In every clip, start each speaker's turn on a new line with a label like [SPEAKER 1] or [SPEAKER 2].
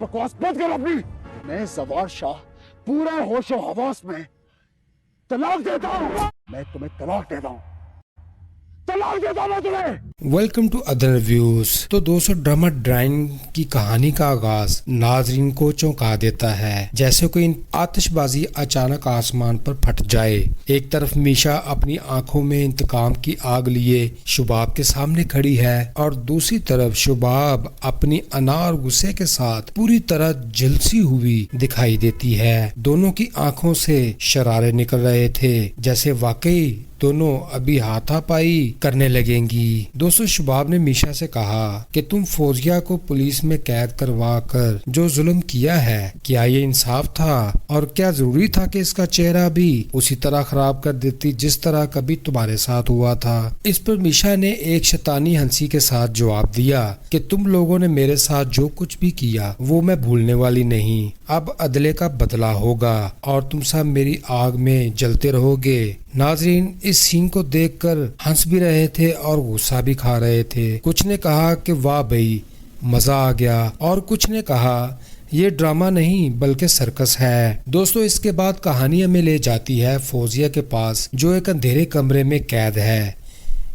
[SPEAKER 1] बकवास बंद कर अपनी। मैं जवार शाह पूरा होशो हवास में तलाक देता हूँ। मैं तुम्हें तलाक देता हूँ, तलाक देता हूँ तुम्हें।
[SPEAKER 2] Welcome to other reviews. तो दोस्तों, ड्रामा ड्राइन की कहानी का आगाज नाजरीन को चौंका देता है, जैसे कोई आतिशबाजी अचानक आसमान पर फट जाए। एक तरफ मीशा अपनी आंखों में इंतकाम की आग लिए शुबाब के सामने खड़ी है और दूसरी तरफ शुबाब अपनी अना और गुस्से के साथ पूरी तरह झुलसी हुई दिखाई देती है। दोनों की आंखों से शरारे निकल रहे थे, जैसे वाकई दोनों अभी हाथापाई करने लगेंगी। दोस्तों, शुबाब ने मीशा से कहा कि तुम फौजिया को पुलिस में कैद करवा कर जो जुल्म किया है, क्या ये इंसाफ था? और क्या जरूरी था कि इसका चेहरा भी उसी तरह खराब कर देती जिस तरह कभी तुम्हारे साथ हुआ था? इस पर मीशा ने एक शैतानी हंसी के साथ जवाब दिया कि तुम लोगों ने मेरे साथ जो कुछ भी किया वो मैं भूलने वाली नहीं। अब अदले का बदला होगा और तुम सब मेरी आग में जलते रहोगे। नाजरीन इस सीन को देखकर हंस भी रहे थे और गुस्सा भी खा रहे थे। कुछ ने कहा कि वाह भाई, मजा आ गया, और कुछ ने कहा ये ड्रामा नहीं बल्कि सर्कस है। दोस्तों, इसके बाद कहानी हमें ले जाती है फौजिया के पास, जो एक अंधेरे कमरे में कैद है।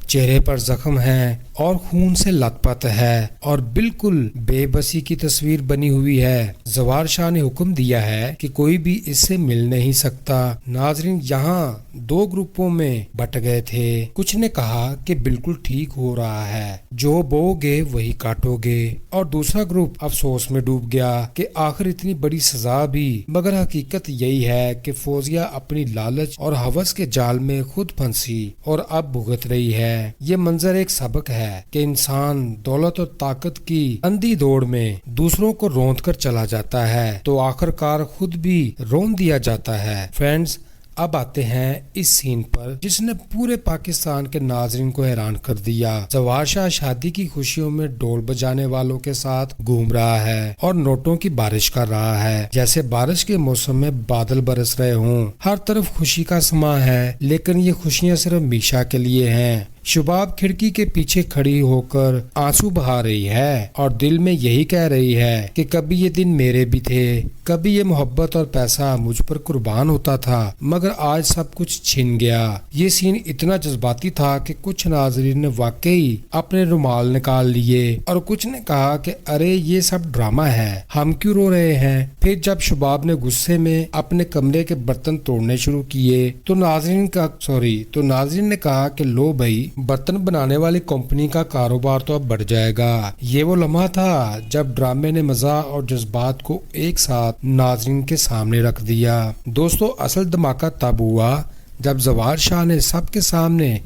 [SPEAKER 2] चेहरे पर जख्म है और खून से लथपथ है और बिल्कुल बेबसी की तस्वीर बनी हुई है। जवार शाह ने हुक्म दिया है कि कोई भी इससे मिल नहीं सकता। नाजरीन यहाँ दो ग्रुपों में बट गए थे। कुछ ने कहा कि बिल्कुल ठीक हो रहा है, जो बोओगे वही काटोगे, और दूसरा ग्रुप अफसोस में डूब गया कि आखिर इतनी बड़ी सजा भी। मगर हकीकत यही है कि फौजिया अपनी लालच और हवस के जाल में खुद फंसी और अब भुगत रही है। ये मंजर एक सबक है कि इंसान दौलत और ताकत की अंधी दौड़ में दूसरों को रौंद कर चला जाता है तो आखिरकार खुद भी रौंद दिया जाता है। फ्रेंड्स, अब आते हैं इस सीन पर जिसने पूरे पाकिस्तान के नाजरीन को हैरान कर दिया। जवार शाह शादी की खुशियों में ढोल बजाने वालों के साथ घूम रहा है और नोटों की बारिश कर रहा है, जैसे बारिश के मौसम में बादल बरस रहे हों। हर तरफ खुशी का समा है, लेकिन ये खुशियाँ सिर्फ मीशा के लिए हैं। शुबाब खिड़की के पीछे खड़ी होकर आंसू बहा रही है और दिल में यही कह रही है कि कभी ये दिन मेरे भी थे, कभी ये मोहब्बत और पैसा मुझ पर कुर्बान होता था, मगर आज सब कुछ छिन गया। ये सीन इतना जज्बाती था कि कुछ नाजरीन ने वाकई अपने रुमाल निकाल लिए और कुछ ने कहा कि अरे ये सब ड्रामा है, हम क्यों रो रहे हैं। फिर जब शुबाब ने गुस्से में अपने कमरे के बर्तन तोड़ने शुरू किए तो नाजरीन ने कहा कि लो भाई, बर्तन बनाने वाली कंपनी का कारोबार तो अब बढ़ जाएगा। ये वो लम्हा था जब ड्रामे ने मजा और जज्बात को एक साथ नाजरीन के सामने रख दिया। दोस्तों, असल धमाका तब हुआ जब जवार शाह ने सबके सामने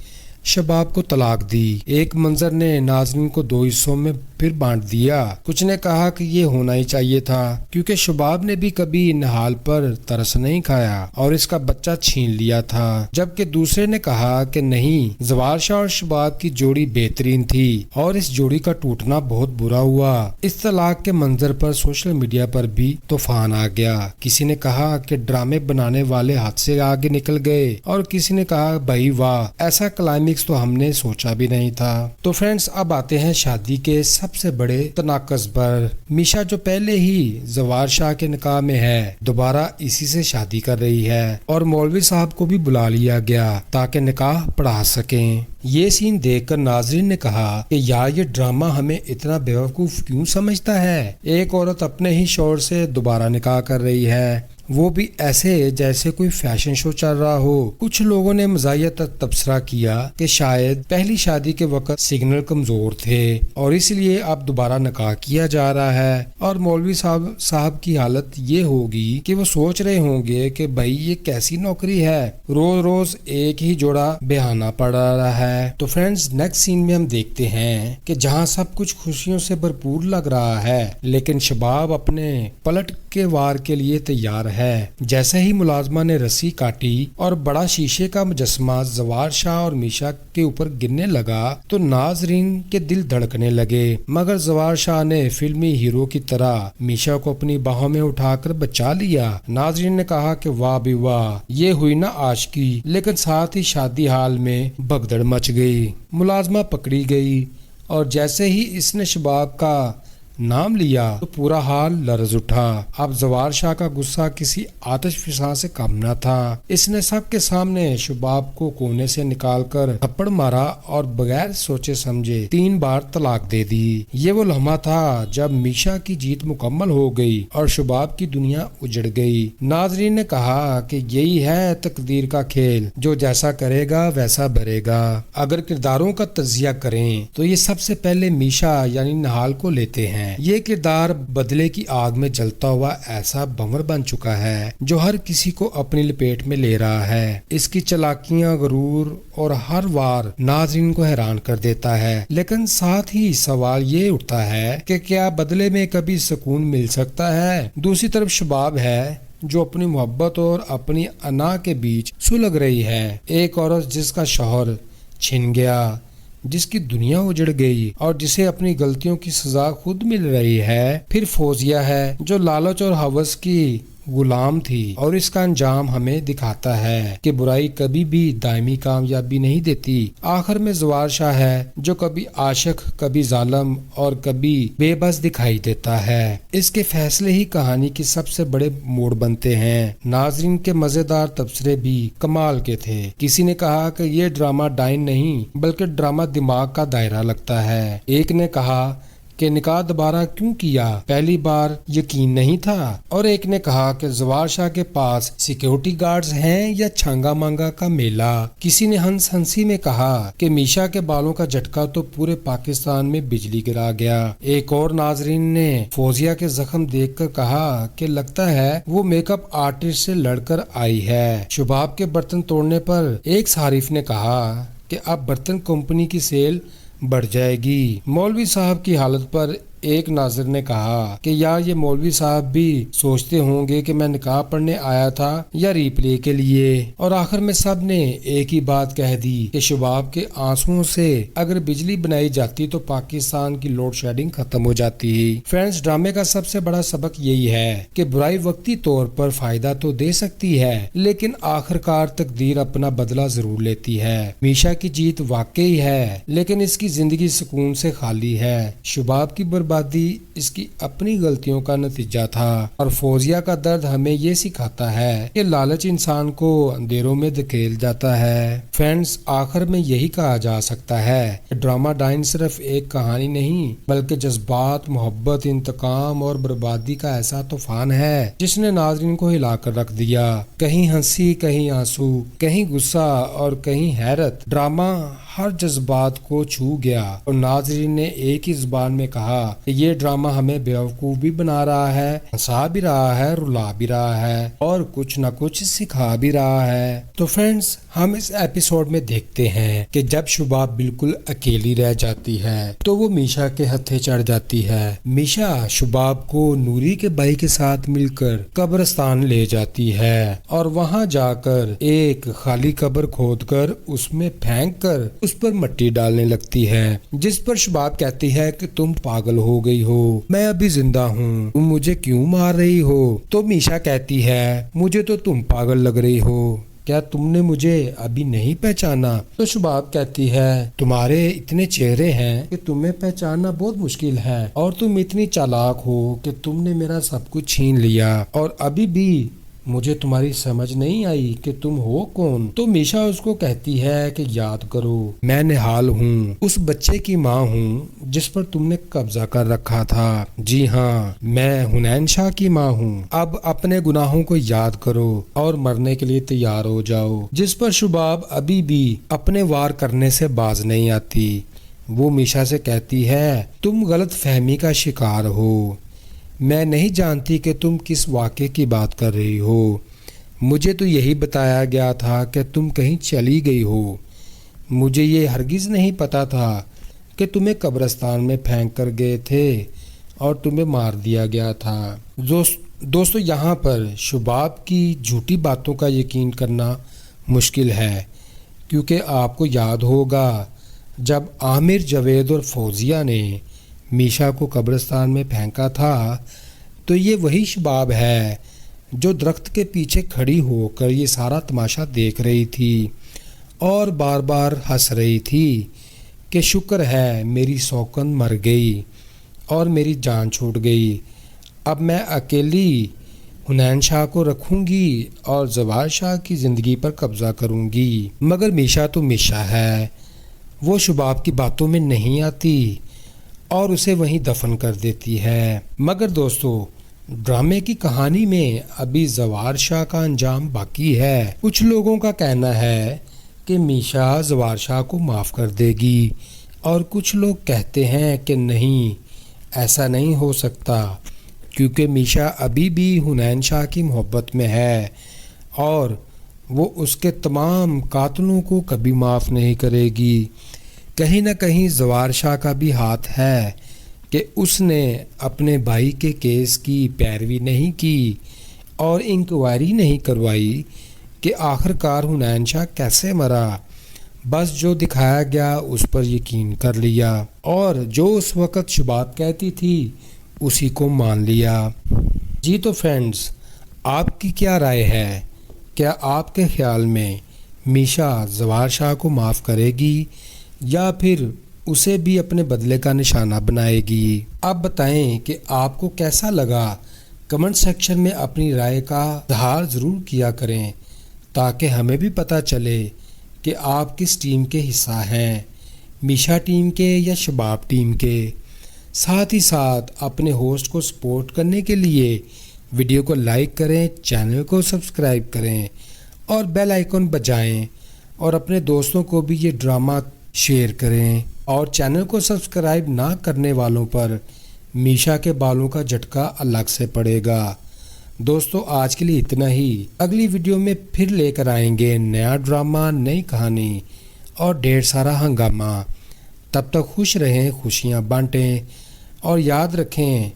[SPEAKER 2] शबाब को तलाक दी। एक मंजर ने नाजरीन को दो हिस्सों में फिर बांट दिया। कुछ ने कहा कि ये होना ही चाहिए था क्योंकि शुबाब ने भी कभी निहाल पर तरस नहीं खाया और इसका बच्चा छीन लिया था, जबकि दूसरे ने कहा कि नहीं, जवार शाह और शुबाब की जोड़ी बेहतरीन थी और इस जोड़ी का टूटना बहुत बुरा हुआ। इस तलाक के मंजर पर सोशल मीडिया पर भी तूफान आ गया। किसी ने कहा कि ड्रामे बनाने वाले हाथ से आगे निकल गए और किसी ने कहा भाई वाह, ऐसा क्लाइमेक्स तो हमने सोचा भी नहीं था। तो फ्रेंड्स, अब आते हैं शादी के सबसे बड़े तनाकस पर। मीशा जो पहले ही जवार शाह के निकाह में है, दोबारा इसी से शादी कर रही है और मौलवी साहब को भी बुला लिया गया ताकि निकाह पढ़ा सकें। ये सीन देखकर नाजरीन ने कहा कि यार ये ड्रामा हमें इतना बेवकूफ क्यों समझता है। एक औरत अपने ही शौहर से दोबारा निकाह कर रही है, वो भी ऐसे जैसे कोई फैशन शो चल रहा हो। कुछ लोगों ने मज़ाहिया तबसरा किया कि शायद पहली शादी के वक्त सिग्नल कमजोर थे और इसलिए अब दोबारा निकाह किया जा रहा है। और मौलवी साहब की हालत ये होगी कि वो सोच रहे होंगे कि भाई ये कैसी नौकरी है, रोज रोज एक ही जोड़ा बेहाना पड़ रहा है। तो फ्रेंड्स, नेक्स्ट सीन में हम देखते हैं कि जहाँ सब कुछ खुशियों से भरपूर लग रहा है, लेकिन शबाब अपने पलट के वार के लिए तैयार है। जैसे ही मुलाजमा ने रस्सी काटी और बड़ा शीशे का मुजस्मा जवार शाह और मीशा के ऊपर गिरने लगा तो नाजरीन के दिल धड़कने लगे, मगर जवार शाह ने फिल्मी हीरो की तरह मीशा को अपनी बाहों में उठाकर बचा लिया। नाजरीन ने कहा कि वाह भी वाह, ये हुई ना आशिकी। लेकिन साथ ही शादी हाल में भगदड़ मच गई। मुलाजमा पकड़ी गई और जैसे ही इसने शबाब का नाम लिया तो पूरा हाल लर्ज उठा। अब जवार शाह का गुस्सा किसी आतिश फिसा से कम न था। इसने सबके सामने शुबाब को कोने से निकालकर थप्पड़ मारा और बगैर सोचे समझे 3 बार तलाक दे दी। ये वो लम्हा था जब मीशा की जीत मुकम्मल हो गई और शुबाब की दुनिया उजड़ गई। नाजरीन ने कहा कि यही है तकदीर का खेल, जो जैसा करेगा वैसा भरेगा। अगर किरदारों का तजिया करें तो ये सबसे पहले मीशा यानी निहाल को लेते हैं। ये किरदार बदले की आग में जलता हुआ ऐसा बंवर बन चुका है जो हर किसी को अपनी लपेट में ले रहा है। इसकी चालाकियां, गुरूर और हर वार नाजरीन को हैरान कर देता है। लेकिन साथ ही सवाल ये उठता है कि क्या बदले में कभी सुकून मिल सकता है? दूसरी तरफ शुबाब है जो अपनी मोहब्बत और अपनी अना के बीच सुलग रही है। एक औरत जिसका शौहर छिन गया, जिसकी दुनिया उजड़ गई और जिसे अपनी गलतियों की सजा खुद मिल रही है। फिर फौजिया है जो लालच और हवस की गुलाम थी और इसका अंजाम हमें दिखाता है कि बुराई कभी भी दायमी कामयाबी नहीं देती। आखिर में जवार शाह है जो कभी आशिक, कभी जालिम और कभी बेबस दिखाई देता है। इसके फैसले ही कहानी के सबसे बड़े मोड़ बनते हैं। नाजरीन के मजेदार तबसरे भी कमाल के थे। किसी ने कहा कि ये ड्रामा डाइन नहीं बल्कि ड्रामा दिमाग का दायरा लगता है। एक ने कहा कि निकाह दोबारा क्यों किया, पहली बार यकीन नहीं था। और एक ने कहा कि जवार शाह के पास सिक्योरिटी गार्ड्स हैं या छांगा मांगा का मेला। किसी ने हंस हंसी में कहा कि मीशा के बालों का झटका तो पूरे पाकिस्तान में बिजली गिरा गया। एक और नाजरीन ने फौजिया के जख्म देखकर कहा कि लगता है वो मेकअप आर्टिस्ट से लड़कर आई है। शुबाब के बर्तन तोड़ने पर एक सारिफ ने कहा कि अब बर्तन कंपनी की सेल बढ़ जाएगी। मौलवी साहब की हालत पर एक नाज़िर ने कहा कि यार ये मौलवी साहब भी सोचते होंगे कि मैं निकाह पढ़ने आया था या रिप्ले के लिए। और आखिर में सब ने एक ही बात कह दी कि शुबाब के आंसुओं से अगर बिजली बनाई जाती तो पाकिस्तान की लोड शेडिंग खत्म हो जाती। फ्रेंड्स, ड्रामे का सबसे बड़ा सबक यही है कि बुराई वक्ती तौर पर फायदा तो दे सकती है लेकिन आखिरकार तकदीर अपना बदला जरूर लेती है। मीशा की जीत वाकई है लेकिन इसकी जिंदगी सुकून से खाली है। शुबाब की बर्बादी इसकी अपनी गलतियों का नतीजा था और फौजिया का दर्द हमें ये सिखाता है कि लालच इंसान को अंधेरों में धकेल जाता है। फ्रेंड्स, आखिर में यही कहा जा सकता है कि ड्रामा डाइन सिर्फ एक कहानी नहीं बल्कि जज्बात, मोहब्बत, इंतकाम और बर्बादी का ऐसा तूफान है जिसने नाज़रीन को हिला कर रख दिया। कहीं हंसी, कहीं आंसू, कहीं गुस्सा और कहीं हैरत। ड्रामा हर जज्बात को छू गया और नाज़रीन ने एक ही जुबान में कहा कि ये ड्रामा हमें बेवकूफ भी बना रहा है, हंसा भी रहा है, रुला भी रहा है और कुछ न कुछ सिखा भी रहा है। तो फ्रेंड्स, हम इस एपिसोड में देखते हैं कि जब शुबाब बिल्कुल अकेली रह जाती है तो वो मीशा के हत्थे चढ़ जाती है। मीशा शुबाब को नूरी के भाई के साथ मिलकर कब्रिस्तान ले जाती है और वहाँ जाकर एक खाली कब्र खोदकर उसमें फेंक कर उस पर मिट्टी डालने लगती है, जिस पर शुबाब कहती है कि तुम पागल हो गई हो, मैं अभी जिंदा हूँ, तुम मुझे क्यों मार रही हो? तो मीशा कहती है मुझे तो तुम पागल लग रही हो, क्या तुमने मुझे अभी नहीं पहचाना? तो शुबाब कहती है तुम्हारे इतने चेहरे हैं कि तुम्हें पहचानना बहुत मुश्किल है और तुम इतनी चालाक हो कि तुमने मेरा सब कुछ छीन लिया और अभी भी मुझे तुम्हारी समझ नहीं आई कि तुम हो कौन। तो मीशा उसको कहती है कि याद करो, मैं निहाल हूँ, उस बच्चे की माँ हूँ जिस पर तुमने कब्जा कर रखा था। जी हाँ, मैं हुनैन शाह की माँ हूँ। अब अपने गुनाहों को याद करो और मरने के लिए तैयार हो जाओ। जिस पर शुबाब अभी भी अपने वार करने से बाज नहीं आती। वो मीशा से कहती है तुम गलत फहमी का शिकार हो, मैं नहीं जानती कि तुम किस वाक़े की बात कर रही हो। मुझे तो यही बताया गया था कि तुम कहीं चली गई हो। मुझे ये हरगिज़ नहीं पता था कि तुम्हें कब्रिस्तान में फेंक कर गए थे और तुम्हें मार दिया गया था। दोस्तों, यहाँ पर शुबाब की झूठी बातों का यकीन करना मुश्किल है क्योंकि आपको याद होगा जब आमिर, जावेद और फौजिया ने मीशा को कब्रिस्तान में फेंका था तो ये वही शुबाब है जो दरख्त के पीछे खड़ी होकर ये सारा तमाशा देख रही थी और बार बार हंस रही थी कि शुक्र है मेरी सौकन मर गई اور میری جان چھوٹ گئی. اب میں اکیلی حنین شاہ کو رکھوں گی اور زوار شاہ کی زندگی پر قبضہ کروں گی. مگر میشا تو میشا ہے، وہ شباب کی باتوں میں نہیں آتی اور اسے وہیں دفن کر دیتی ہے. مگر دوستو، ڈرامے کی کہانی میں ابھی زوار شاہ کا انجام باقی ہے. کچھ لوگوں کا کہنا ہے کہ میشا زوار شاہ کو معاف کر دے گی اور کچھ لوگ کہتے ہیں کہ نہیں، ایسا نہیں ہو سکتا، کیونکہ میشا ابھی بھی حنین شاہ کی محبت میں ہے اور وہ اس کے تمام قاتلوں کو کبھی معاف نہیں کرے گی. کہیں نہ کہیں زوار شاہ کا بھی ہاتھ ہے کہ اس نے اپنے بھائی کے کیس کی پیروی نہیں کی اور انکوائری نہیں کروائی کہ آخر کار حنین شاہ کیسے مرا. بس جو دکھایا گیا اس پر یقین کر لیا اور جو اس وقت شباب کہتی تھی اسی کو مان لیا. جی تو فرینڈز، آپ کی کیا رائے ہے؟ کیا آپ کے خیال میں میشا زوار شاہ کو معاف کرے گی یا پھر اسے بھی اپنے بدلے کا نشانہ بنائے گی؟ آپ بتائیں کہ آپ کو کیسا لگا. کمنٹ سیکشن میں اپنی رائے کا اظہار ضرور کیا کریں تاکہ ہمیں بھی پتہ چلے کہ آپ کس ٹیم کے حصہ ہیں، میشا ٹیم کے یا شباب ٹیم کے. ساتھ ہی ساتھ اپنے ہوسٹ کو سپورٹ کرنے کے لیے ویڈیو کو لائک کریں، چینل کو سبسکرائب کریں اور بیل آئیکن بجائیں اور اپنے دوستوں کو بھی یہ ڈرامہ شیئر کریں. اور چینل کو سبسکرائب نہ کرنے والوں پر میشا کے بالوں کا جھٹکا الگ سے پڑے گا. دوستو، آج کے لیے اتنا ہی. اگلی ویڈیو میں پھر لے کر آئیں گے نیا ڈرامہ، نئی کہانی اور ڈھیر سارا ہنگامہ. تب تک خوش رہیں، خوشیاں بانٹیں اور یاد رکھیں،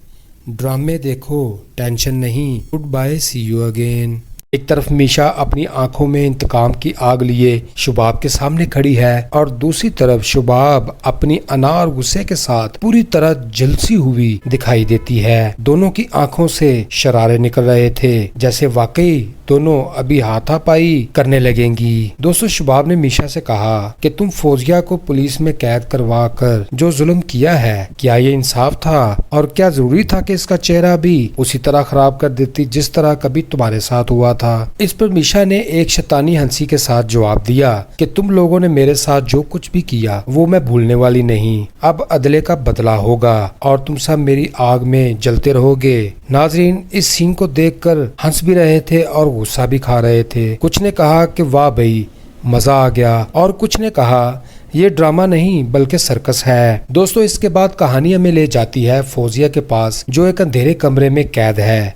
[SPEAKER 2] ڈرامے دیکھو، ٹینشن نہیں. Good bye, see you again. ایک طرف میشا اپنی آنکھوں میں انتقام کی آگ لیے شباب کے سامنے کھڑی ہے اور دوسری طرف شباب اپنی انا اور غصے کے ساتھ پوری طرح جلسی ہوئی دکھائی دیتی ہے. دونوں کی آنکھوں سے شرارے نکل رہے تھے، جیسے واقعی دونوں ابھی ہاتھا پائی کرنے لگیں گی. دوستو، شباب نے میشا سے کہا کہ تم فوزیہ کو پولیس میں قید کروا کر جو ظلم کیا ہے، کیا یہ انصاف تھا؟ اور کیا ضروری تھا کہ اس کا چہرہ بھی اسی طرح خراب کر دیتی جس طرح کبھی تمہارے ساتھ ہوا تھا؟ اس پر میشا نے ایک شیطانی ہنسی کے ساتھ جواب دیا کہ تم لوگوں نے میرے ساتھ جو کچھ بھی کیا وہ میں بھولنے والی نہیں. اب عدلے کا بدلہ ہوگا اور تم سب میری آگ میں جلتے رہو گے. ناظرین اس سین کو دیکھ کر ہنس بھی رہے تھے اور غصہ بھی کھا رہے تھے. کچھ نے کہا کہ واہ بھائی، مزہ آ گیا، اور کچھ نے کہا یہ ڈرامہ نہیں بلکہ سرکس ہے. دوستو، اس کے بعد کہانی ہمیں لے جاتی ہے فوزیہ کے پاس، جو ایک اندھیرے کمرے میں قید ہے.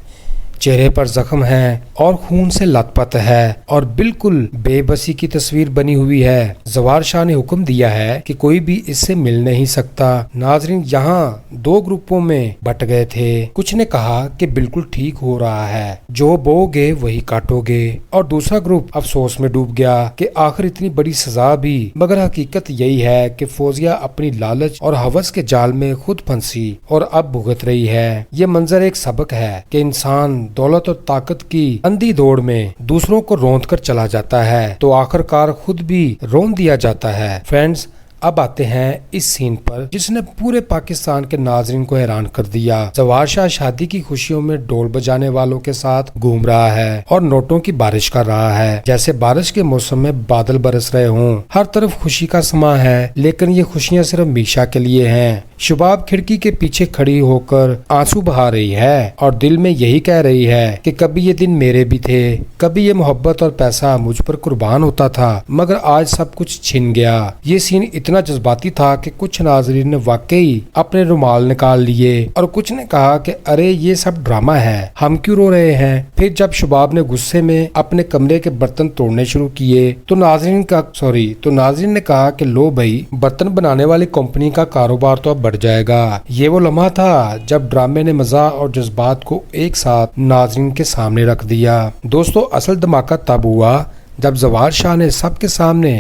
[SPEAKER 2] چہرے پر زخم ہے اور خون سے لت پت ہے اور بالکل بے بسی کی تصویر بنی ہوئی ہے. زوار شاہ نے حکم دیا ہے کہ کوئی بھی اس سے مل نہیں سکتا. ناظرین یہاں دو گروپوں میں بٹ گئے تھے. کچھ نے کہا کہ بالکل ٹھیک ہو رہا ہے، جو بو گے وہی کاٹو گے، اور دوسرا گروپ افسوس میں ڈوب گیا کہ آخر اتنی بڑی سزا بھی. مگر حقیقت یہی ہے کہ فوزیہ اپنی لالچ اور ہوس کے جال میں خود پھنسی اور اب بھگت رہی ہے. یہ منظر ایک سبق ہے کہ انسان دولت اور طاقت کی اندھی دوڑ میں دوسروں کو روند کر چلا جاتا ہے تو آخر کار خود بھی روند دیا جاتا ہے. فرینڈز، اب آتے ہیں اس سین پر جس نے پورے پاکستان کے ناظرین کو حیران کر دیا. زوار شاہ شادی کی خوشیوں میں ڈول بجانے والوں کے ساتھ گھوم رہا ہے اور نوٹوں کی بارش کر رہا ہے، جیسے بارش کے موسم میں بادل برس رہے ہوں. ہر طرف خوشی کا سما ہے، لیکن یہ خوشیاں صرف میشا کے لیے ہیں. شباب کھڑکی کے پیچھے کھڑی ہو کر آنسو بہا رہی ہے اور دل میں یہی کہہ رہی ہے کہ کبھی یہ دن میرے بھی تھے، کبھی یہ محبت اور پیسہ مجھ پر قربان ہوتا تھا، مگر آج سب کچھ چھن گیا. یہ سین اتنا جذباتی تھا کہ کچھ ناظرین نے واقعی اپنے رومال نکال لیے اور کچھ نے کہا کہ ارے یہ سب ڈرامہ ہے، ہم کیوں رو رہے ہیں. پھر جب شباب نے غصے میں اپنے کمرے کے برتن توڑنے شروع کیے تو ناظرین نے کہا کہ لو بھائی، برتن بنانے والی کمپنی کا کاروبار تو اب بڑھ جائے گا. یہ وہ لمحہ تھا جب ڈرامے نے مزاح اور جذبات کو ایک ساتھ ناظرین کے سامنے رکھ دیا. دوستو، اصل دھماکہ تب ہوا جب زوار شاہ نے سب کے سامنے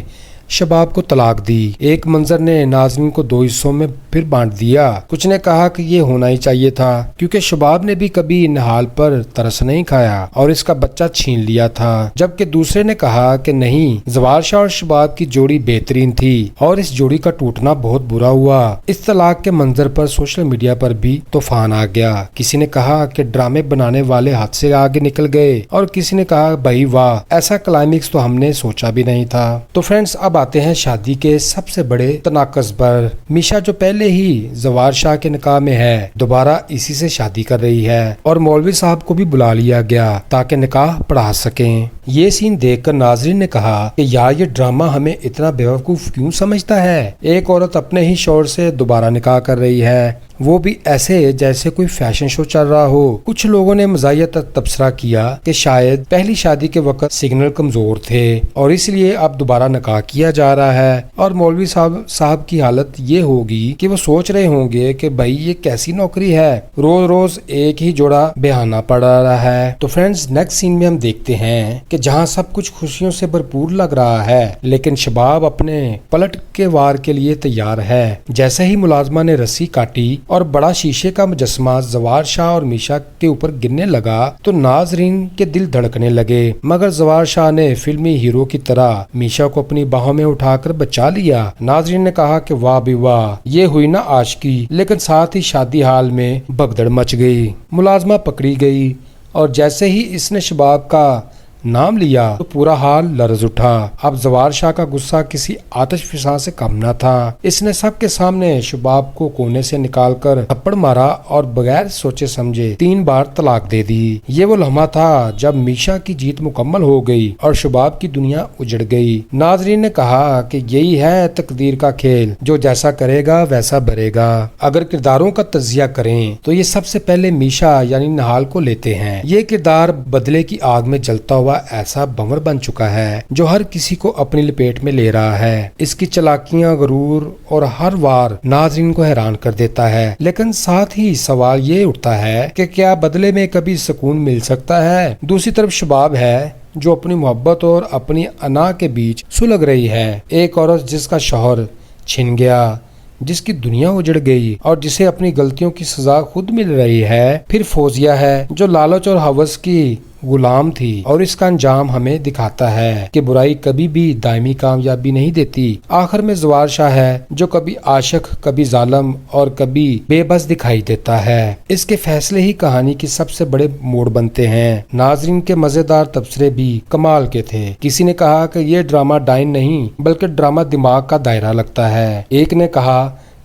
[SPEAKER 2] शबाब को तलाक दी। एक मंजर ने नाज़रीन को दो हिस्सों में फिर बांट दिया। कुछ ने कहा कि ये होना ही चाहिए था क्योंकि शबाब ने भी कभी निहाल पर तरस नहीं खाया और इसका बच्चा छीन लिया था, जबकि दूसरे ने कहा कि नहीं, ज़वार शाह और शबाब की जोड़ी बेहतरीन थी और इस जोड़ी का टूटना बहुत बुरा हुआ। इस तलाक के मंजर पर सोशल मीडिया पर भी तूफान आ गया। किसी ने कहा कि ड्रामे बनाने वाले हाथ से आगे निकल गए और किसी ने कहा भाई वाह, ऐसा क्लाइमेक्स तो हमने सोचा भी नहीं था। तो फ्रेंड्स, अब आते हैं शादी के सबसे बड़े तनाकस पर। मीशा जो पहले ही ज़वार शाह के निकाह में है, दोबारा इसी से शादी कर रही है और मौलवी साहब को भी बुला लिया गया ताकि निकाह पढ़ा सकें। ये सीन देखकर नाजरीन ने कहा कि यार ये ड्रामा हमें इतना बेवकूफ क्यों समझता है। एक औरत अपने ही शौहर से दोबारा निकाह कर रही है, वो भी ऐसे जैसे कोई फैशन शो चल रहा हो। कुछ लोगों ने मज़ाहिया तबसरा किया कि शायद पहली शादी के वक्त सिग्नल कमजोर थे और इसलिए अब दोबारा निकाह किया जा रहा है और मौलवी साहब की हालत ये होगी कि वो सोच रहे होंगे कि भाई ये कैसी नौकरी है, रोज रोज एक ही जोड़ा बहाना पड़ रहा है। तो फ्रेंड्स, नेक्स्ट सीन में हम देखते हैं कि जहाँ सब कुछ खुशियों से भरपूर लग रहा है लेकिन शबाब अपने पलट के वार के लिए तैयार है। जैसे ही मुलाजमा ने रस्सी काटी और बड़ा शीशे का मुजस्मा ज़वार शाह और मीशा के ऊपर गिरने लगा तो नाजरीन के दिल धड़कने लगे, मगर ज़वार शाह ने फिल्मी हीरो की तरह मीशा को अपनी बाहों में उठाकर बचा लिया। नाजरीन ने कहा कि वाह भी वाह, ये हुई ना आशिकी। लेकिन साथ ही शादी हाल में भगदड़ मच गई। मुलाजमा पकड़ी गई और जैसे ही इसने शबाब का नाम लिया तो पूरा हाल लर्ज उठा। अब ज़वार शाह का गुस्सा किसी आतिश फिसा से कम न था। इसने सबके सामने शबाब को कोने से निकालकर थप्पड़ मारा और बगैर सोचे समझे 3 बार तलाक दे दी। ये वो लम्हा था जब मीशा की जीत मुकम्मल हो गई और शबाब की दुनिया उजड़ गई। नाजरीन ने कहा कि यही है तकदीर का खेल, जो जैसा करेगा वैसा भरेगा। अगर किरदारों का तजिया करें तो ये सबसे पहले मीशा यानी निहाल को लेते हैं। ये किरदार बदले की आग में जलता हुआ ऐसा भंवर बन चुका है जो हर किसी को अपनी लपेट में ले रहा है। इसकी चालाकियां, गरूर और हर वार नाज़रीन को हैरान कर देता है। लेकिन साथ ही सवाल ये उठता है कि क्या बदले में कभी सुकून मिल सकता है। दूसरी तरफ शबाब है जो अपनी मोहब्बत और अपनी अना के बीच सुलग रही है। एक औरत जिसका शौहर छिन गया, जिसकी दुनिया उजड़ गई और जिसे अपनी गलतियों की सजा खुद मिल रही है। फिर फौजिया है जो लालच और हवस की गुलाम थी और इसका अंजाम हमें दिखाता है कि बुराई कभी भी दायमी कामयाबी नहीं देती। आखिर में ज़वार शाह है जो कभी आशिक, कभी जालिम और कभी बेबस दिखाई देता है। इसके फैसले ही कहानी के सबसे बड़े मोड़ बनते हैं। नाजरीन के मजेदार तबसरे भी कमाल के थे। किसी ने कहा कि ये ड्रामा डाइन नहीं बल्कि ड्रामा दिमाग का दायरा लगता है। एक ने कहा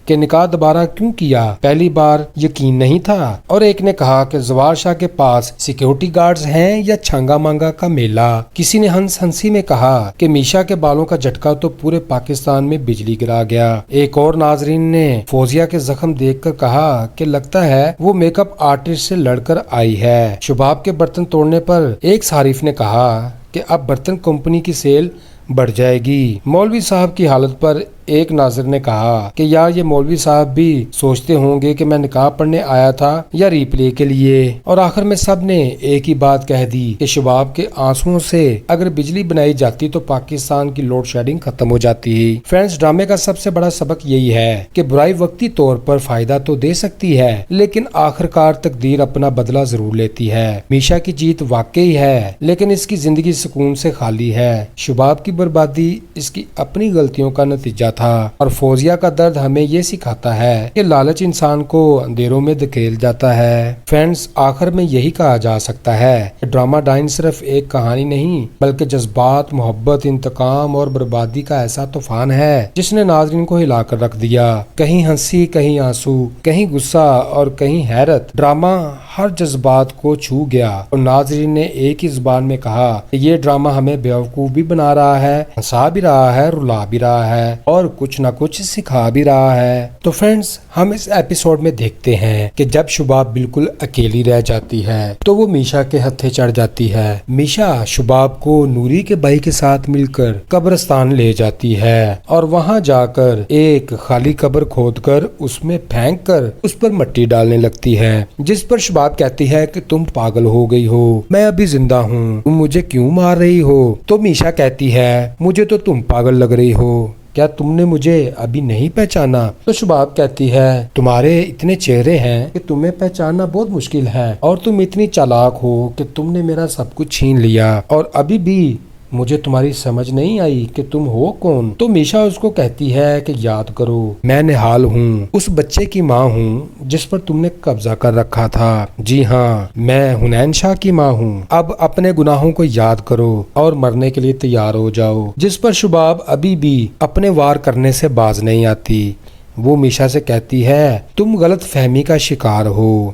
[SPEAKER 2] कि निकाह दोबारा क्यों किया, पहली बार यकीन नहीं था। और एक ने कहा कि ज़वार शाह के पास सिक्योरिटी गार्ड्स हैं या छांगा मांगा का मेला। किसी ने हंस हंसी में कहा कि मीशा के बालों का झटका तो पूरे पाकिस्तान में बिजली गिरा गया। एक और नाजरीन ने फौजिया के जख्म देखकर कहा कि लगता है वो मेकअप आर्टिस्ट से लड़कर आई है। शबाब के बर्तन तोड़ने पर एक सारिफ ने कहा कि अब बर्तन कंपनी की सेल बढ़ जाएगी। मौलवी साहब की हालत पर एक नाज़र ने कहा कि यार ये मौलवी साहब भी सोचते होंगे कि मैं निकाह पढ़ने आया था या रिप्ले के लिए। और आखिर में सब ने एक ही बात कह दी कि शबाब के आंसुओं से अगर बिजली बनाई जाती तो पाकिस्तान की लोड शेडिंग खत्म हो जाती। फ्रेंड्स, ड्रामे का सबसे बड़ा सबक यही है कि बुराई वक्ती तौर पर फायदा तो दे सकती है लेकिन आखिरकार तकदीर अपना बदला जरूर लेती है। मीशा की जीत वाकई है लेकिन इसकी जिंदगी सुकून से खाली है। शबाब की बर्बादी इसकी अपनी गलतियों का नतीजा था और फौजिया का दर्द हमें ये सिखाता है कि लालच इंसान को अंधेरों में धकेल जाता है। फ्रेंड्स, आखिर में यही कहा जा सकता है ड्रामा डाइन सिर्फ एक कहानी नहीं बल्कि जज्बात, मोहब्बत, इंतकाम और बर्बादी का ऐसा तूफान है जिसने नाज़रीन को हिलाकर रख दिया। कहीं हंसी, कहीं आंसू, कहीं गुस्सा और कहीं हैरत। ड्रामा हर जज्बात को छू गया और नाज़रीन ने एक ही जुबान में कहा कि ये ड्रामा हमें बेवकूफ भी बना रहा है, हंसा भी रहा है, रुला भी रहा है और اور کچھ نہ کچھ سکھا بھی رہا ہے۔ تو فرینڈز، ہم اس ایپیسوڈ میں دیکھتے ہیں کہ جب شباب بالکل اکیلی رہ جاتی ہے تو وہ میشا کے ہتھے چڑھ جاتی ہے۔ میشا شباب کو نوری کے بھائی کے ساتھ مل کر قبرستان لے جاتی ہے اور وہاں جا کر ایک خالی قبر کھود کر اس میں پھینک کر اس پر مٹی ڈالنے لگتی ہے، جس پر شباب کہتی ہے کہ تم پاگل ہو گئی ہو، میں ابھی زندہ ہوں، تم مجھے کیوں مار رہی ہو؟ تو میشا کہتی ہے مجھے تو تم پاگل لگ رہی ہو، کیا تم نے مجھے ابھی نہیں پہچانا؟ تو شباب کہتی ہے تمہارے اتنے چہرے ہیں کہ تمہیں پہچاننا بہت مشکل ہے، اور تم اتنی چالاک ہو کہ تم نے میرا سب کچھ چھین لیا، اور ابھی بھی مجھے تمہاری سمجھ نہیں آئی کہ تم ہو کون؟ تو میشا اس کو کہتی ہے کہ یاد کرو، میں نہال ہوں، اس بچے کی ماں ہوں جس پر تم نے قبضہ کر رکھا تھا، جی ہاں میں حنین شاہ کی ماں ہوں، اب اپنے گناہوں کو یاد کرو اور مرنے کے لیے تیار ہو جاؤ، جس پر شباب ابھی بھی اپنے وار کرنے سے باز نہیں آتی۔ وہ میشا سے کہتی ہے تم غلط فہمی کا شکار ہو،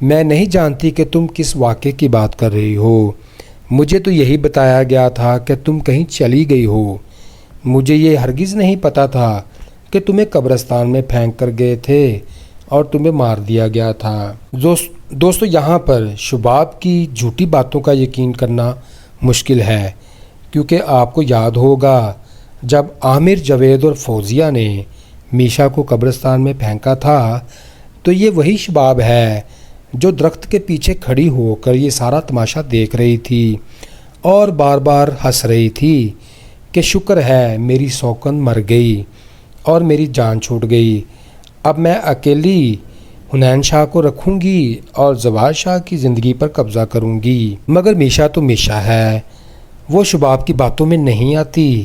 [SPEAKER 2] میں نہیں جانتی کہ تم کس واقعے کی بات کر رہی ہو، مجھے تو یہی بتایا گیا تھا کہ تم کہیں چلی گئی ہو، مجھے یہ ہرگز نہیں پتا تھا کہ تمہیں قبرستان میں پھینک کر گئے تھے اور تمہیں مار دیا گیا تھا۔ دوستو یہاں پر شباب کی جھوٹی باتوں کا یقین کرنا مشکل ہے، کیونکہ آپ کو یاد ہوگا جب عامر، جاوید اور فوزیہ نے میشا کو قبرستان میں پھینکا تھا تو یہ وہی شباب ہے جو درخت کے پیچھے کھڑی ہو کر یہ سارا تماشا دیکھ رہی تھی اور بار بار ہنس رہی تھی کہ شکر ہے میری سوکن مر گئی اور میری جان چھوٹ گئی، اب میں اکیلی حنین شاہ کو رکھوں گی اور زوار شاہ کی زندگی پر قبضہ کروں گی۔ مگر میشا تو میشا ہے، وہ شباب کی باتوں میں نہیں آتی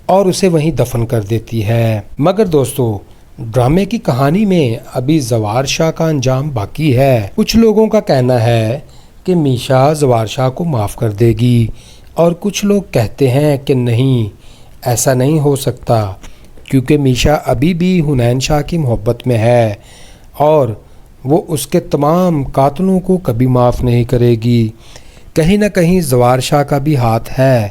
[SPEAKER 2] اور اسے وہیں دفن کر دیتی ہے۔ مگر دوستو ڈرامے کی کہانی میں ابھی زوار شاہ کا انجام باقی ہے۔ کچھ لوگوں کا کہنا ہے کہ میشا زوار شاہ کو معاف کر دے گی، اور کچھ لوگ کہتے ہیں کہ نہیں، ایسا نہیں ہو سکتا، کیونکہ میشا ابھی بھی حنین شاہ کی محبت میں ہے اور وہ اس کے تمام قاتلوں کو کبھی معاف نہیں کرے گی۔ کہیں نہ کہیں زوار شاہ کا بھی ہاتھ ہے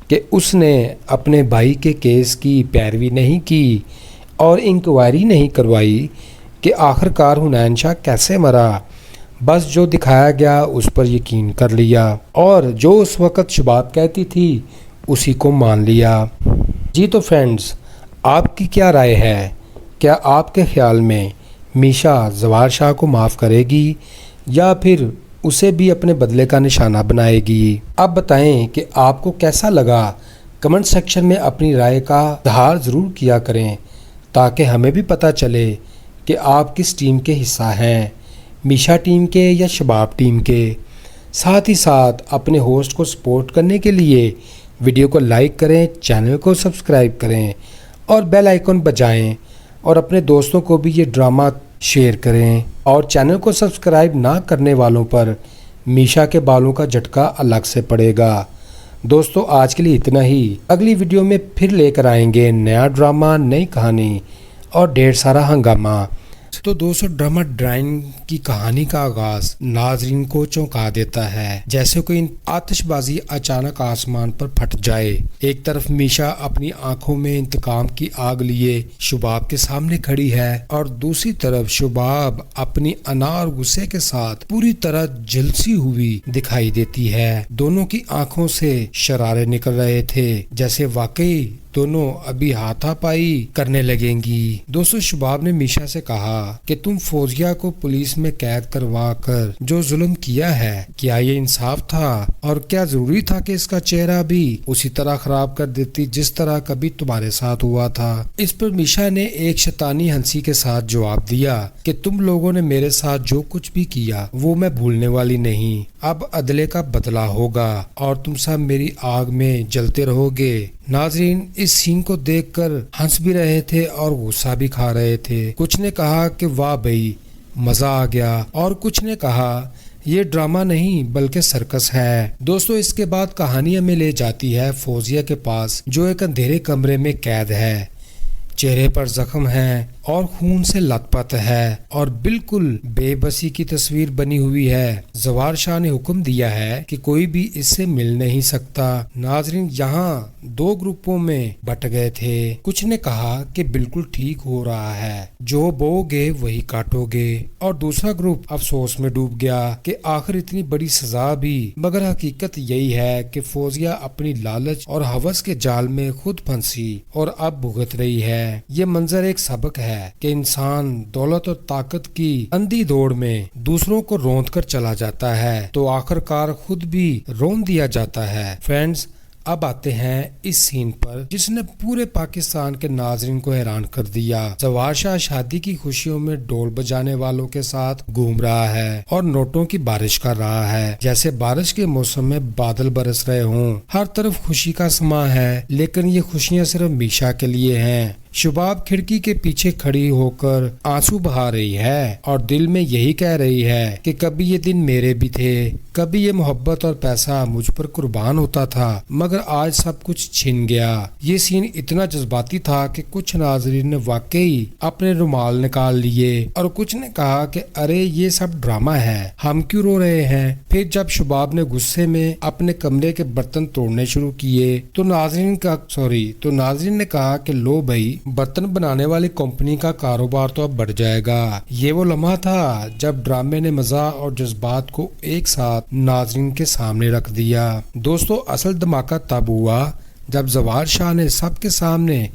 [SPEAKER 2] کہ اس نے اپنے بھائی کے کیس کی پیروی نہیں کی اور انکوائری نہیں کروائی کہ آخرکار حنین شاہ کیسے مرا، بس جو دکھایا گیا اس پر یقین کر لیا اور جو اس وقت شباب کہتی تھی اسی کو مان لیا۔ جی تو فرینڈز، آپ کی کیا رائے ہے؟ کیا آپ کے خیال میں میشا زوار شاہ کو معاف کرے گی یا پھر اسے بھی اپنے بدلے کا نشانہ بنائے گی؟ اب بتائیں کہ آپ کو کیسا لگا، کمنٹ سیکشن میں اپنی رائے کا اظہار ضرور کیا کریں تاکہ ہمیں بھی پتہ چلے کہ آپ کس ٹیم کے حصہ ہیں، میشا ٹیم کے یا شباب ٹیم کے۔ ساتھ ہی ساتھ اپنے ہوسٹ کو سپورٹ کرنے کے لیے ویڈیو کو لائک کریں، چینل کو سبسکرائب کریں اور بیل آئیکن بجائیں، اور اپنے دوستوں کو بھی یہ ڈرامہ شیئر کریں، اور چینل کو سبسکرائب نہ کرنے والوں پر میشا کے بالوں کا جھٹکا الگ سے پڑے گا۔ دوستو آج کے لیے اتنا ہی، اگلی ویڈیو میں پھر لے کر آئیں گے نیا ڈرامہ، نئی کہانی اور ڈھیر سارا ہنگامہ۔ تو دوستو ڈرامہ ڈرائنگ کی کہانی کا آغاز ناظرین کو چونکا دیتا ہے، جیسے کوئی آتش بازی اچانک آسمان پر پھٹ جائے۔ ایک طرف میشا اپنی آنکھوں میں انتقام کی آگ لیے شباب کے سامنے کھڑی ہے، اور دوسری طرف شباب اپنی انا اور غصے کے ساتھ پوری طرح جھلسی ہوئی دکھائی دیتی ہے۔ دونوں کی آنکھوں سے شرارے نکل رہے تھے، جیسے واقعی دونوں ابھی ہاتھا پائی کرنے لگیں گی۔ دوستو شباب نے میشا سے کہا کہ تم فوزیہ کو پولیس میں قید کروا کر جو ظلم کیا ہے، کیا یہ انصاف تھا؟ اور کیا ضروری تھا کہ اس کا چہرہ بھی اسی طرح خراب کر دیتی جس طرح کبھی تمہارے ساتھ ہوا تھا؟ اس پر میشا نے ایک شیطانی ہنسی کے ساتھ جواب دیا کہ تم لوگوں نے میرے ساتھ جو کچھ بھی کیا وہ میں بھولنے والی نہیں، اب عدلے کا بدلہ ہوگا اور تم سب میری آگ میں جلتے رہو گے۔ ناظرین اس سین کو دیکھ کر ہنس بھی رہے تھے اور غصہ بھی کھا رہے تھے۔ کچھ نے کہا کہ واہ بھائی مزہ آ گیا، اور کچھ نے کہا یہ ڈرامہ نہیں بلکہ سرکس ہے۔ دوستو اس کے بعد کہانی ہمیں لے جاتی ہے فوزیہ کے پاس، جو ایک اندھیرے کمرے میں قید ہے، چہرے پر زخم ہیں اور خون سے لت پت ہے اور بالکل بے بسی کی تصویر بنی ہوئی ہے۔ زوار شاہ نے حکم دیا ہے کہ کوئی بھی اس سے مل نہیں سکتا۔ ناظرین یہاں دو گروپوں میں بٹ گئے تھے۔ کچھ نے کہا کہ بالکل ٹھیک ہو رہا ہے، جو بو گے وہی کاٹو گے، اور دوسرا گروپ افسوس میں ڈوب گیا کہ آخر اتنی بڑی سزا بھی، مگر حقیقت یہی ہے کہ فوزیہ اپنی لالچ اور ہوس کے جال میں خود پھنسی اور اب بھگت رہی ہے۔ یہ منظر ایک سبق ہے کہ انسان دولت اور طاقت کی اندھی دوڑ میں دوسروں کو روند کر چلا جاتا ہے تو آخر کار خود بھی رون دیا جاتا ہے۔ فرینڈز، اب آتے ہیں اس سین پر جس نے پورے پاکستان کے ناظرین کو حیران کر دیا۔ زوار شاہ شادی کی خوشیوں میں ڈول بجانے والوں کے ساتھ گھوم رہا ہے اور نوٹوں کی بارش کر رہا ہے، جیسے بارش کے موسم میں بادل برس رہے ہوں۔ ہر طرف خوشی کا سما ہے، لیکن یہ خوشیاں صرف میشا کے لیے ہیں۔ شباب کھڑکی کے پیچھے کھڑی ہو کر آنسو بہا رہی ہے اور دل میں یہی کہہ رہی ہے کہ کبھی یہ دن میرے بھی تھے، کبھی یہ محبت اور پیسہ مجھ پر قربان ہوتا تھا، مگر آج سب کچھ چھن گیا۔ یہ سین اتنا جذباتی تھا کہ کچھ ناظرین نے واقعی اپنے رومال نکال لیے اور کچھ نے کہا کہ ارے یہ سب ڈرامہ ہے، ہم کیوں رو رہے ہیں۔ پھر جب شباب نے غصے میں اپنے کمرے کے برتن توڑنے شروع کیے تو ناظرین نے کہا کہ لو بھائی، برتن بنانے والی کمپنی کا کاروبار تو اب بڑھ جائے گا۔ یہ وہ لمحہ تھا جب ڈرامے نے مزاح اور جذبات کو ایک ساتھ ناظرین کے سامنے رکھ دیا۔ دوستو، اصل دھماکہ تب ہوا جب زوار شاہ نے سب کے سامنے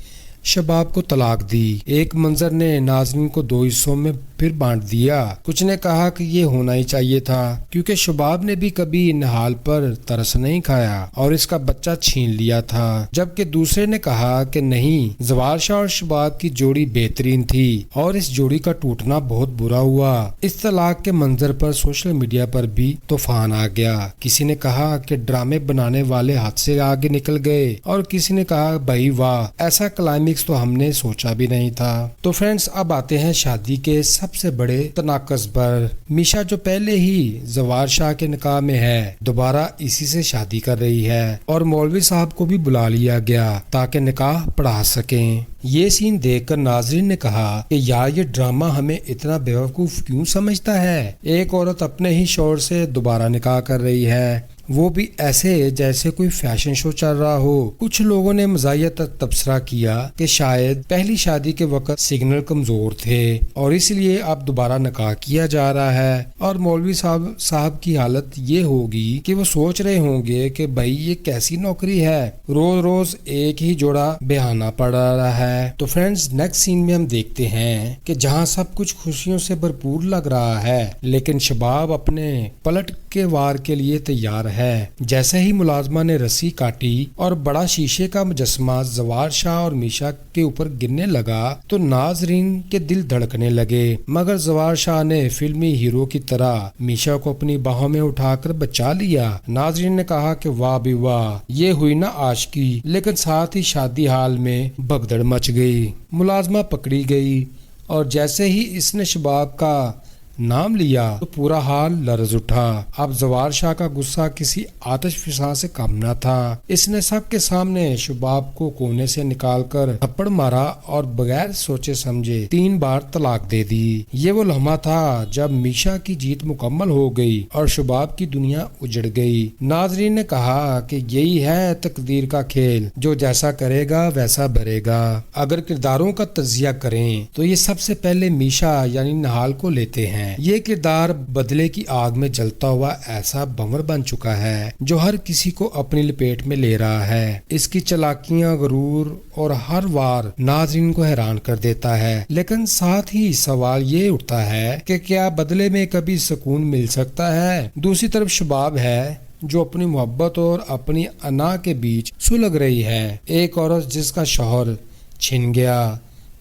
[SPEAKER 2] شباب کو طلاق دی۔ ایک منظر نے ناظرین کو دو حصوں میں پھر بانٹ دیا۔ کچھ نے کہا کہ یہ ہونا ہی چاہیے تھا کیونکہ شباب نے بھی کبھی نہال پر ترس نہیں کھایا اور اس کا بچہ چھین لیا تھا، جبکہ دوسرے نے کہا کہ نہیں، زوار شاہ اور شباب کی جوڑی بہترین تھی اور اس جوڑی کا ٹوٹنا بہت برا ہوا۔ اس طلاق کے منظر پر سوشل میڈیا پر بھی طوفان آ گیا۔ کسی نے کہا کہ ڈرامے بنانے والے حد سے آگے نکل گئے اور کسی نے کہا بھائی واہ، ایسا کلائمیکس تو ہم نے سوچا بھی نہیں تھا۔ تو فرینڈز، اب آتے ہیں شادی کے سب سے بڑے تناقض پر۔ میشا جو پہلے ہی زوار شاہ کے نکاح میں ہے، دوبارہ اسی سے شادی کر رہی ہے اور مولوی صاحب کو بھی بلا لیا گیا تاکہ نکاح پڑھا سکیں۔ یہ سین دیکھ کر ناظرین نے کہا کہ یار یہ ڈرامہ ہمیں اتنا بیوقوف کیوں سمجھتا ہے۔ ایک عورت اپنے ہی شوہر سے دوبارہ نکاح کر رہی ہے، وہ بھی ایسے جیسے کوئی فیشن شو چل رہا ہو۔ کچھ لوگوں نے مزاحیہ تبصرہ کیا کہ شاید پہلی شادی کے وقت سگنل کمزور تھے اور اس لیے اب دوبارہ نکاح کیا جا رہا ہے، اور مولوی صاحب کی حالت یہ ہوگی کہ وہ سوچ رہے ہوں گے کہ بھائی یہ کیسی نوکری ہے، روز روز ایک ہی جوڑا بہانا پڑ رہا ہے۔ تو فرینڈز، نیکسٹ سین میں ہم دیکھتے ہیں کہ جہاں سب کچھ خوشیوں سے بھرپور لگ رہا ہے لیکن شباب اپنے پلٹ کے وار کے لیے تیار ہے۔ جیسے ہی ملازمہ نے رسی کاٹی اور بڑا شیشے کا مجسمہ زوار شاہ اور میشا کے اوپر گرنے لگا تو ناظرین کے دل دھڑکنے لگے، مگر زوار شاہ نے فلمی ہیرو کی طرح میشا کو اپنی باہوں میں اٹھا کر بچا لیا۔ ناظرین نے کہا کہ واہ بھی واہ، یہ ہوئی نا عاشقی، لیکن ساتھ ہی شادی حال میں بھگدڑ مچ گئی۔ ملازمہ پکڑی گئی اور جیسے ہی اس نے شباب کا نام لیا تو پورا حال لرز اٹھا۔ اب زوار شاہ کا غصہ کسی آتش فشاں سے کم نہ تھا۔ اس نے سب کے سامنے شباب کو کونے سے نکال کر تھپڑ مارا اور بغیر سوچے سمجھے 3 بار طلاق دے دی۔ یہ وہ لمحہ تھا جب میشا کی جیت مکمل ہو گئی اور شباب کی دنیا اجڑ گئی۔ ناظرین نے کہا کہ یہی ہے تقدیر کا کھیل، جو جیسا کرے گا ویسا بھرے گا۔ اگر کرداروں کا تجزیہ کریں تو یہ سب سے پہلے میشا یعنی نہال کو لیتے ہیں۔ یہ کردار بدلے کی آگ میں جلتا ہوا ایسا بنور بن چکا ہے جو ہر کسی کو اپنی لپیٹ میں لے رہا ہے۔ اس کی چالاکیاں، غرور اور ہر وار ناظرین کو حیران کر دیتا ہے، لیکن ساتھ ہی سوال یہ اٹھتا ہے کہ کیا بدلے میں کبھی سکون مل سکتا ہے؟ دوسری طرف شباب ہے جو اپنی محبت اور اپنی انا کے بیچ سلگ رہی ہے۔ ایک عورت جس کا شوہر چھن گیا،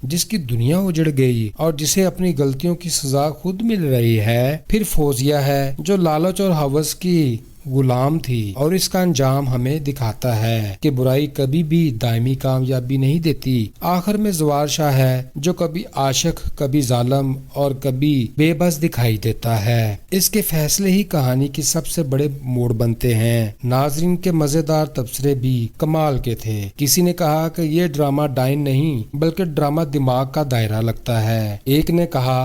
[SPEAKER 2] جس کی دنیا اجڑ گئی اور جسے اپنی غلطیوں کی سزا خود مل رہی ہے۔ پھر فوزیہ ہے جو لالچ اور ہوس کی गुलाम थी और इसका अंजाम हमें दिखाता है कि बुराई कभी भी दायमी कामयाबी नहीं देती। आखिर में जवार शाह है जो कभी आशिक, कभी जालिम और कभी बेबस दिखाई देता है। इसके फैसले ही कहानी के सबसे बड़े मोड़ बनते हैं। नाजरीन के मजेदार तबसरे भी कमाल के थे। किसी ने कहा कि ये ड्रामा डाइन नहीं बल्कि ड्रामा दिमाग का दायरा लगता है। एक ने कहा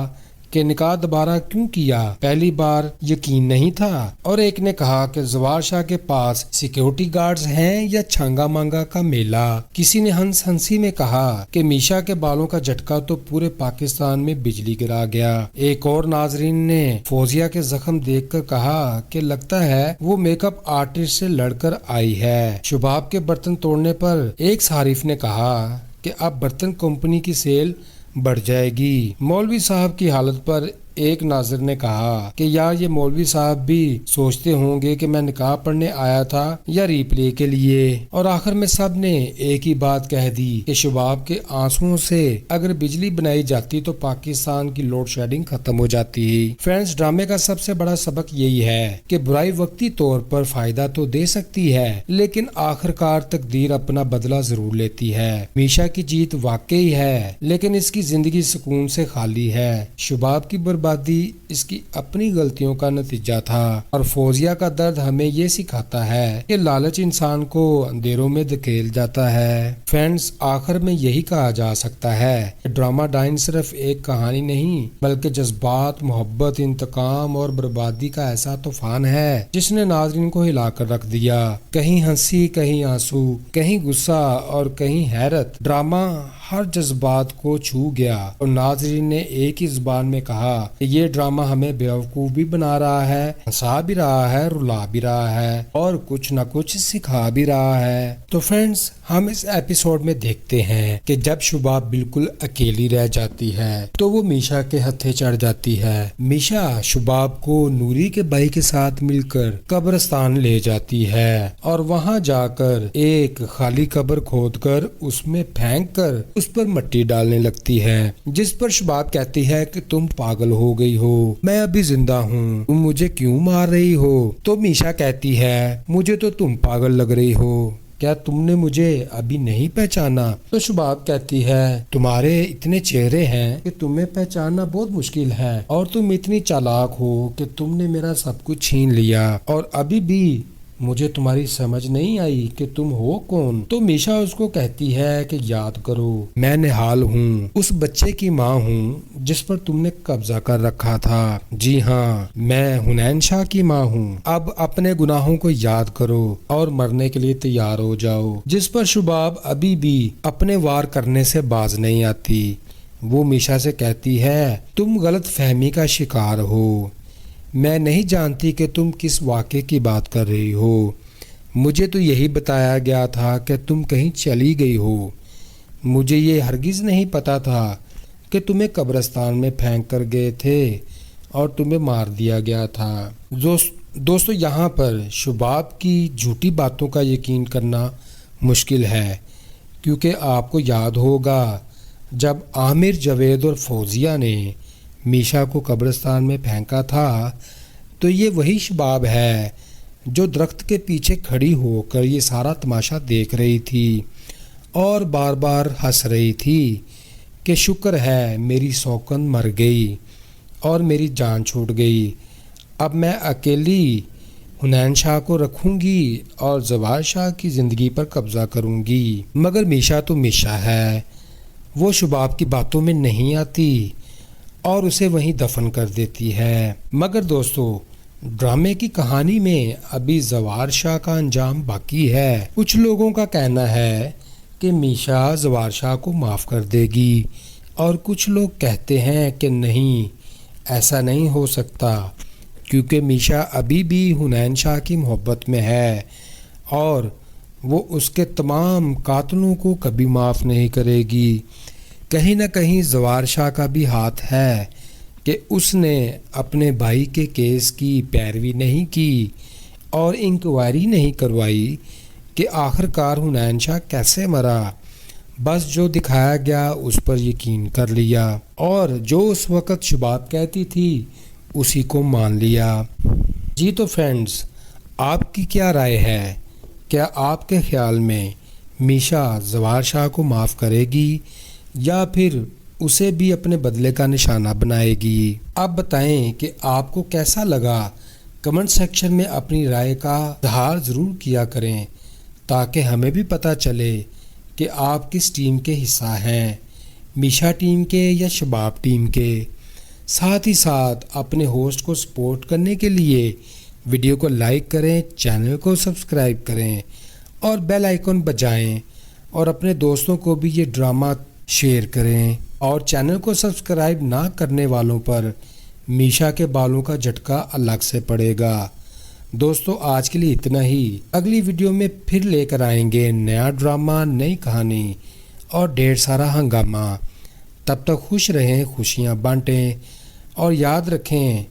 [SPEAKER 2] कि निकाह दोबारा क्यों किया, पहली बार यकीन नहीं था। और एक ने कहा कि जवार शाह के पास सिक्योरिटी गार्ड्स हैं या छांगा मांगा का मेला। किसी ने हंस हंसी में कहा कि मीशा के बालों का झटका तो पूरे पाकिस्तान में बिजली गिरा गया। एक और नाजरीन ने फौजिया के जख्म देखकर कहा कि लगता है वो मेकअप आर्टिस्ट से लड़कर आई है। शुभाब के बर्तन तोड़ने पर एक सारिफ ने कहा कि अब बर्तन कंपनी की सेल बढ़ जाएगी। मौलवी साहब की हालत पर एक नाज़िर ने कहा कि यार ये मौलवी साहब भी सोचते होंगे कि मैं निकाह पढ़ने आया था या रिप्ले के लिए। और आखिर में सब ने एक ही बात कह दी कि शुभाब के आंसुओं से अगर बिजली बनाई जाती तो पाकिस्तान की लोड शेडिंग खत्म हो जाती। फ्रेंड्स, ड्रामे का सबसे बड़ा सबक यही है कि बुराई वक्ती तौर पर फायदा तो दे सकती है लेकिन आखिरकार तकदीर अपना बदला जरूर लेती है। मीशा की जीत वाकई है लेकिन इसकी जिंदगी सुकून से खाली है। शुभाब की बर्बादी इसकी अपनी गलतियों का नतीजा था और फौजिया का दर्द हमें ये सिखाता है कि लालच इंसान को अंधेरों में धकेल जाता है। फ्रेंड्स, आखिर में यही कहा जा सकता है कि ड्रामा डाइन सिर्फ एक कहानी नहीं बल्कि जज्बात, मोहब्बत, इंतकाम और बर्बादी का ऐसा तूफान है जिसने नाज़रीन को हिलाकर रख दिया। कहीं हंसी, कहीं आंसू, कहीं गुस्सा और कहीं हैरत। ड्रामा हर जज्बात को छू गया और नाज़रीन ने एक ही जुबान में कहा कि ये ड्रामा हमें बेवकूफ भी बना रहा है, हंसा भी रहा है, रुला भी रहा है और कुछ न कुछ सिखा भी रहा है। तो फ्रेंड्स, हम इस एपिसोड में देखते हैं कि जब शुभाब बिल्कुल अकेली रह जाती है तो वो मीशा के हत्थे चढ़ जाती है। मीशा शुभाब को नूरी के भाई के साथ मिलकर कब्रिस्तान ले जाती है और वहाँ जाकर एक खाली कब्र खोदकर उसमें फेंक कर उस पर मिट्टी डालने लगती है, जिस पर शुभाब कहती है कि तुम पागल हो गई हो, मैं अभी जिंदा हूँ, तुम मुझे क्यों मार रही हो। तो मीशा कहती है मुझे तो तुम पागल लग रही हो, क्या तुमने मुझे अभी नहीं पहचाना। तो शुभाब कहती है तुम्हारे इतने चेहरे हैं कि तुम्हें पहचानना बहुत मुश्किल है और तुम इतनी चालाक हो कि तुमने मेरा सब कुछ छीन लिया और अभी भी मुझे तुम्हारी समझ नहीं आई कि तुम हो कौन। तो मीशा उसको कहती है कि याद करो, मैं निहाल हूँ, उस बच्चे की माँ हूँ जिस पर तुमने कब्जा कर रखा था। जी हाँ, मैं हुनैन शाह की माँ हूँ। अब अपने गुनाहों को याद करो और मरने के लिए तैयार हो जाओ। जिस पर शुभाब अभी भी अपने वार करने से बाज नहीं आती। वो मीशा से कहती है तुम गलत फहमी का शिकार हो, मैं नहीं जानती कि तुम किस वाक़े की बात कर रही हो। मुझे तो यही बताया गया था कि तुम कहीं चली गई हो। मुझे ये हरगिज़ नहीं पता था कि तुम्हें कब्रिस्तान में फेंक कर गए थे और तुम्हें मार दिया गया था। दोस्तों, यहाँ पर शुभाब की झूठी बातों का यकीन करना मुश्किल है क्योंकि आपको याद होगा जब आमिर, जावेद और फौजिया ने मीशा को कब्रिस्तान में फेंका था तो ये वही शुभाब है जो दरख्त के पीछे खड़ी होकर ये सारा तमाशा देख रही थी और बार बार हंस रही थी कि शुक्र है मेरी सौकन मर गई और मेरी जान छूट गई। अब मैं अकेली हुनैन शाह को रखूंगी और जवार शाह की ज़िंदगी पर कब्जा करूंगी। मगर मीशा तो मीशा है, वो शुभाब की बातों में नहीं आती और उसे वहीं दफन कर देती है। मगर दोस्तों, ड्रामे की कहानी में अभी जवार शाह का अंजाम बाकी है। कुछ लोगों का कहना है कि मीशा जवार शाह को माफ़ कर देगी और कुछ लोग कहते हैं कि नहीं, ऐसा नहीं हो सकता क्योंकि मीशा अभी भी हुनैन शाह की मोहब्बत में है और वो उसके तमाम कातलों को कभी माफ़ नहीं करेगी। कहीं न कहीं जवार शाह का भी हाथ है कि उसने अपने भाई के केस की पैरवी नहीं की और इंक्वायरी नहीं करवाई कि आखिरकार हुनैन शाह कैसे मरा। बस जो दिखाया गया उस पर यकीन कर लिया और जो उस वक़्त शुभाब कहती थी उसी को मान लिया। जी तो फ्रेंड्स, آپ کی کیا رائے ہے؟ کیا آپ کے خیال میں میشا زوار شاہ کو معاف کرے گی یا پھر اسے بھی اپنے بدلے کا نشانہ بنائے گی؟ آپ بتائیں کہ آپ کو کیسا لگا، کمنٹ سیکشن میں اپنی رائے کا اظہار ضرور کیا کریں تاکہ ہمیں بھی پتہ چلے کہ آپ کس ٹیم کے حصہ ہیں، میشا ٹیم کے یا شباب ٹیم کے۔ ساتھ ہی ساتھ اپنے ہوسٹ کو سپورٹ کرنے کے لیے ویڈیو کو لائک کریں، چینل کو سبسکرائب کریں اور بیل آئیکن بجائیں اور اپنے دوستوں کو بھی یہ ڈرامہ شیئر کریں، اور چینل کو سبسکرائب نہ کرنے والوں پر میشا کے بالوں کا جھٹکا الگ سے پڑے گا۔ دوستو آج کے لیے اتنا ہی، اگلی ویڈیو میں پھر لے کر آئیں گے نیا ڈرامہ، نئی کہانی اور ڈھیر سارا ہنگامہ۔ تب تک خوش رہیں، خوشیاں بانٹیں اور یاد رکھیں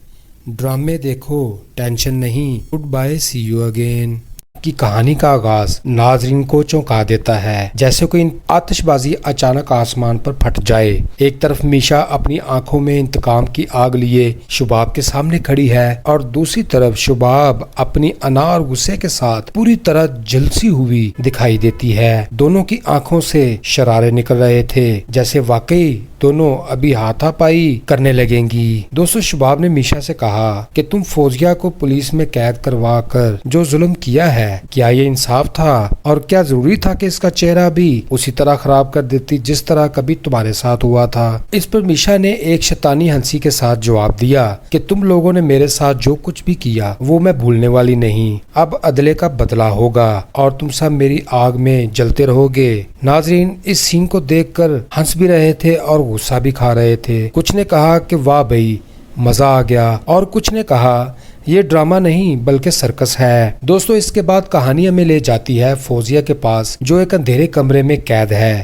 [SPEAKER 2] ڈرامے دیکھو ٹینشن نہیں۔ Good bye, see you again. کی کہانی کا آغاز ناظرین کو چونکا دیتا ہے، جیسے کوئی آتش بازی اچانک آسمان پر پھٹ جائے۔ ایک طرف میشا اپنی آنکھوں میں انتقام کی آگ لیے شباب کے سامنے کھڑی ہے اور دوسری طرف شباب اپنی انا اور غصے کے ساتھ پوری طرح جھلسی ہوئی دکھائی دیتی ہے۔ دونوں کی آنکھوں سے شرارے نکل رہے تھے، جیسے واقعی دونوں ابھی ہاتھا پائی کرنے لگیں گی۔ دوستو شباب نے میشا سے کہا کہ تم فوزیہ کو پولیس میں قید کروا کر جو ظلم کیا ہے، کیا یہ انصاف تھا؟ اور کیا ضروری تھا کہ اس کا چہرہ بھی اسی طرح خراب کر دیتی جس طرح کبھی تمہارے ساتھ ہوا تھا؟ اس پر میشا نے ایک شیطانی ہنسی کے ساتھ جواب دیا کہ تم لوگوں نے میرے ساتھ جو کچھ بھی کیا وہ میں بھولنے والی نہیں، اب عدلے کا بدلہ ہوگا اور تم سب میری آگ میں جلتے رہو گے۔ ناظرین اس سین کو دیکھ کر ہنس بھی رہے تھے اور غصہ بھی کھا رہے تھے۔ کچھ نے کہا کہ واہ بھائی مزہ آ گیا، اور کچھ نے کہا یہ ڈرامہ نہیں بلکہ سرکس ہے۔ دوستو اس کے بعد کہانی ہمیں لے جاتی ہے فوزیہ کے پاس، جو ایک اندھیرے کمرے میں قید ہے،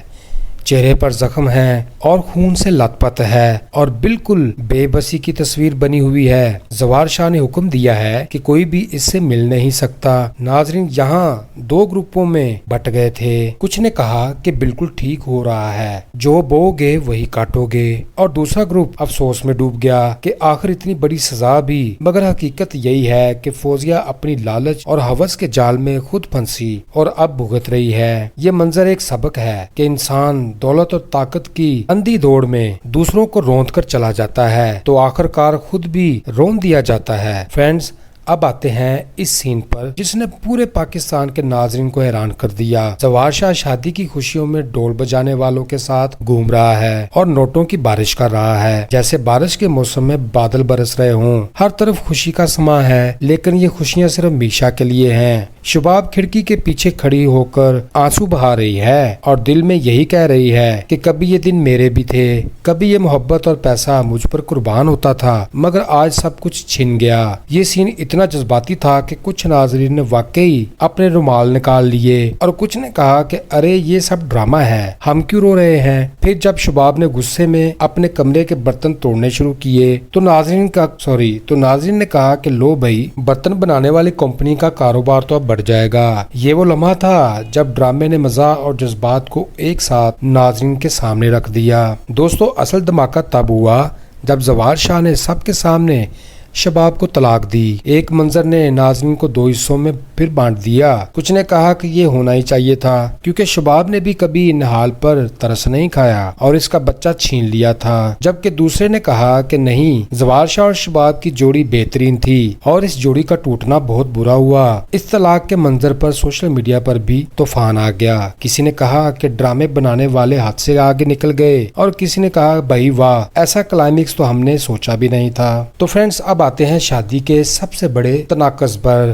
[SPEAKER 2] چہرے پر زخم ہیں اور خون سے لت پت ہے اور بالکل بے بسی کی تصویر بنی ہوئی ہے۔ زوار شاہ نے حکم دیا ہے کہ کوئی بھی اس سے مل نہیں سکتا۔ ناظرین یہاں دو گروپوں میں بٹ گئے تھے، کچھ نے کہا کہ بالکل ٹھیک ہو رہا ہے، جو بو گے وہی کاٹو گے، اور دوسرا گروپ افسوس میں ڈوب گیا کہ آخر اتنی بڑی سزا بھی، مگر حقیقت یہی ہے کہ فوزیہ اپنی لالچ اور ہوس کے جال میں خود پھنسی اور اب بھگت رہی ہے۔ یہ منظر ایک سبق ہے کہ انسان دولت اور طاقت کی اندھی دوڑ میں دوسروں کو روند کر چلا جاتا ہے تو آخر کار خود بھی روند دیا جاتا ہے۔ فرینڈز اب آتے ہیں اس سین پر جس نے پورے پاکستان کے ناظرین کو حیران کر دیا۔ زوار شاہ شادی کی خوشیوں میں ڈول بجانے والوں کے ساتھ گھوم رہا ہے اور نوٹوں کی بارش کر رہا ہے، جیسے بارش کے موسم میں بادل برس رہے ہوں۔ ہر طرف خوشی کا سما ہے، لیکن یہ خوشیاں صرف میشا کے لیے ہیں۔ شباب کھڑکی کے پیچھے کھڑی ہو کر آنسو بہا رہی ہے اور دل میں یہی کہہ رہی ہے کہ کبھی یہ دن میرے بھی تھے، کبھی یہ محبت اور پیسہ مجھ پر قربان ہوتا تھا، مگر آج سب کچھ چھن گیا۔ یہ سین اتنا جذباتی تھا کہ کچھ ناظرین نے واقعی اپنے رومال نکال لیے اور کچھ نے کہا کہ ارے یہ سب ڈرامہ ہے، ہم کیوں رو رہے ہیں؟ پھر جب شباب نے غصے میں اپنے کمرے کے برتن توڑنے شروع کیے تو ناظرین نے کہا کہ لو بھائی، برتن بنانے والی کمپنی کا کاروبار تو اب بڑھ جائے گا۔ یہ وہ لمحہ تھا جب ڈرامے نے مزاح اور جذبات کو ایک ساتھ ناظرین کے سامنے رکھ دیا۔ دوستو اصل دھماکہ تب ہوا جب زوار شاہ نے سب کے سامنے شباب کو طلاق دی۔ ایک منظر نے ناظرین کو دو حصوں میں پھر بانٹ دیا۔ کچھ نے کہا کہ یہ ہونا ہی چاہیے تھا کیونکہ شباب نے بھی کبھی نہال پر ترس نہیں کھایا اور اس کا بچہ چھین لیا تھا، جبکہ دوسرے نے کہا کہ نہیں، زوار شاہ اور شباب کی جوڑی بہترین تھی اور اس جوڑی کا ٹوٹنا بہت برا ہوا۔ اس طلاق کے منظر پر سوشل میڈیا پر بھی طوفان آ گیا۔ کسی نے کہا کہ ڈرامے بنانے والے ہاتھ سے آگے نکل گئے اور کسی نے کہا بھائی واہ، ایسا کلائمیکس تو ہم نے سوچا بھی نہیں تھا۔ تو فرینڈز اب آتے ہیں شادی کے سب سے بڑے تناقض پر۔